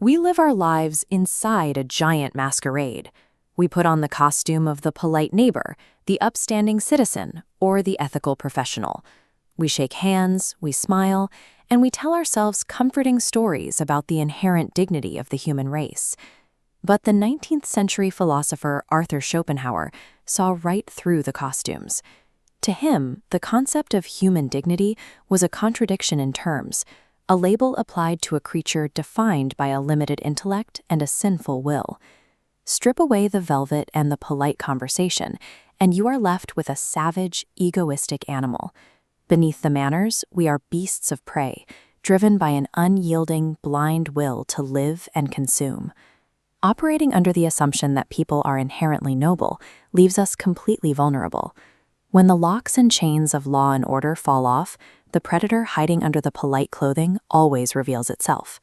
We live our lives inside a giant masquerade. We put on the costume of the polite neighbor, the upstanding citizen, or the ethical professional. We shake hands, we smile, and we tell ourselves comforting stories about the inherent dignity of the human race. But the 19th century philosopher Arthur Schopenhauer saw right through the costumes. To him, the concept of human dignity was a contradiction in terms, a label applied to a creature defined by a limited intellect and a sinful will. Strip away the velvet and the polite conversation, and you are left with a savage, egoistic animal. Beneath the manners, we are beasts of prey, driven by an unyielding, blind will to live and consume. Operating under the assumption that people are inherently noble leaves us completely vulnerable. When the locks and chains of law and order fall off, the predator hiding under the polite clothing always reveals itself.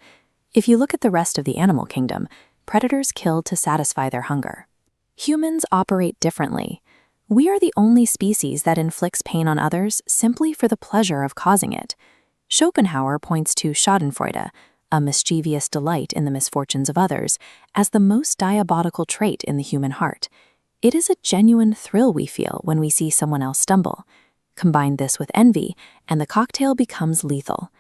If you look at the rest of the animal kingdom, predators kill to satisfy their hunger. Humans operate differently. We are the only species that inflicts pain on others simply for the pleasure of causing it. Schopenhauer points to Schadenfreude, a mischievous delight in the misfortunes of others, as the most diabolical trait in the human heart. It is a genuine thrill we feel when we see someone else stumble. Combine this with envy, and the cocktail becomes lethal.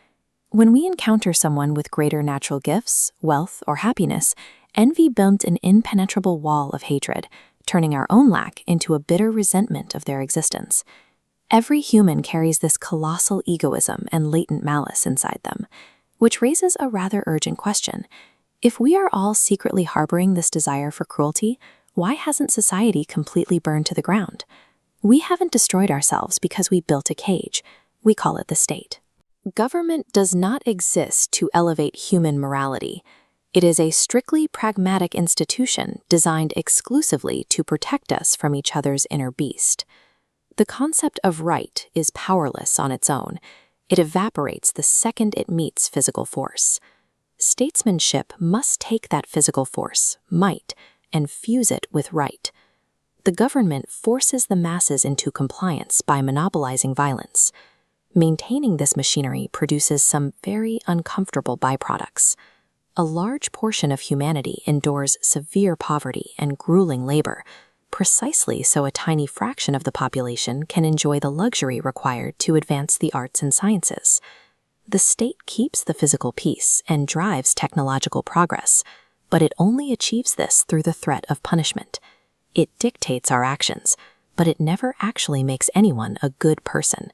When we encounter someone with greater natural gifts, wealth, or happiness, envy builds an impenetrable wall of hatred, turning our own lack into a bitter resentment of their existence. Every human carries this colossal egoism and latent malice inside them, which raises a rather urgent question. If we are all secretly harboring this desire for cruelty, why hasn't society completely burned to the ground? We haven't destroyed ourselves because we built a cage. We call it the state. Government does not exist to elevate human morality. It is a strictly pragmatic institution designed exclusively to protect us from each other's inner beast. The concept of right is powerless on its own. It evaporates the second it meets physical force. Statesmanship must take that physical force, might, and fuse it with right. The government forces the masses into compliance by monopolizing violence. Maintaining this machinery produces some very uncomfortable byproducts. A large portion of humanity endures severe poverty and grueling labor, precisely so a tiny fraction of the population can enjoy the luxury required to advance the arts and sciences. The state keeps the physical peace and drives technological progress, but it only achieves this through the threat of punishment. It dictates our actions, but it never actually makes anyone a good person.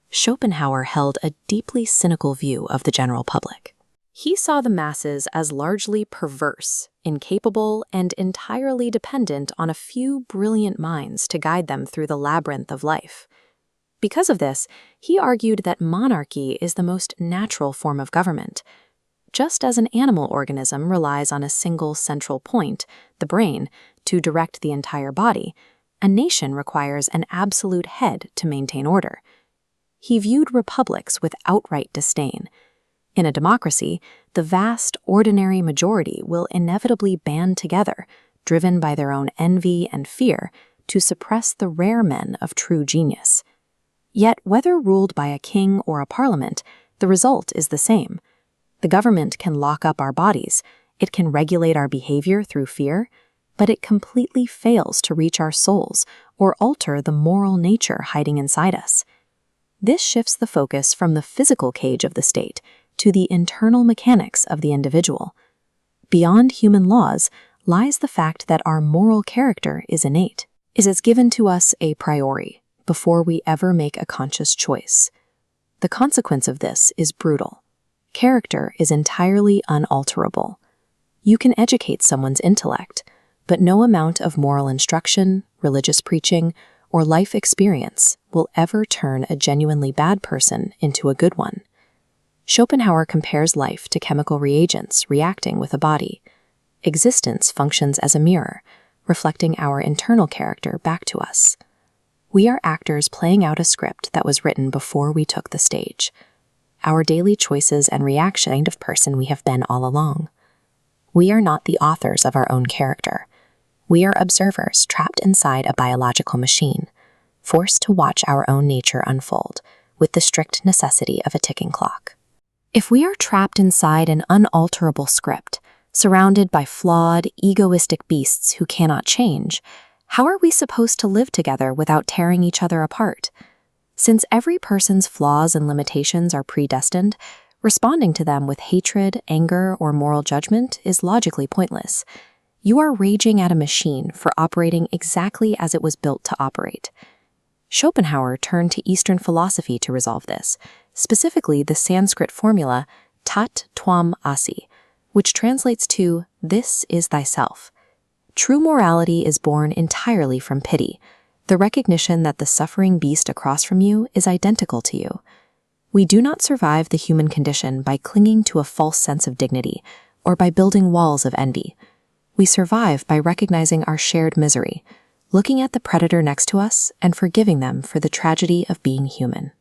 Schopenhauer held a deeply cynical view of the general public. He saw the masses as largely perverse, incapable, and entirely dependent on a few brilliant minds to guide them through the labyrinth of life. Because of this, he argued that monarchy is the most natural form of government. Just as an animal organism relies on a single central point, the brain, to direct the entire body, a nation requires an absolute head to maintain order. He viewed republics with outright disdain. In a democracy, the vast, ordinary majority will inevitably band together, driven by their own envy and fear, to suppress the rare men of true genius. Yet, whether ruled by a king or a parliament, the result is the same. The government can lock up our bodies, it can regulate our behavior through fear, but it completely fails to reach our souls or alter the moral nature hiding inside us. This shifts the focus from the physical cage of the state to the internal mechanics of the individual. Beyond human laws lies the fact that our moral character is innate, is given to us a priori, before we ever make a conscious choice. The consequence of this is brutal. Character is entirely unalterable. You can educate someone's intellect, but no amount of moral instruction, religious preaching, or life experience will ever turn a genuinely bad person into a good one. Schopenhauer compares life to chemical reagents reacting with a body. Existence functions as a mirror, reflecting our internal character back to us. We are actors playing out a script that was written before we took the stage. Our daily choices and reaction kind of person we have been all along. We are not the authors of our own character. We are observers trapped inside a biological machine, forced to watch our own nature unfold with the strict necessity of a ticking clock. If we are trapped inside an unalterable script, Surrounded by flawed, egoistic beasts who cannot change, how are we supposed to live together without tearing each other apart? Since every person's flaws and limitations are predestined, responding to them with hatred, anger, or moral judgment is logically pointless. You are raging at a machine for operating exactly as it was built to operate. Schopenhauer turned to Eastern philosophy to resolve this, specifically the Sanskrit formula tat twam asi, which translates to "this is thyself." True morality is born entirely from pity, the recognition that the suffering beast across from you is identical to you. We do not survive the human condition by clinging to a false sense of dignity or by building walls of envy. We survive by recognizing our shared misery, looking at the predator next to us and forgiving them for the tragedy of being human.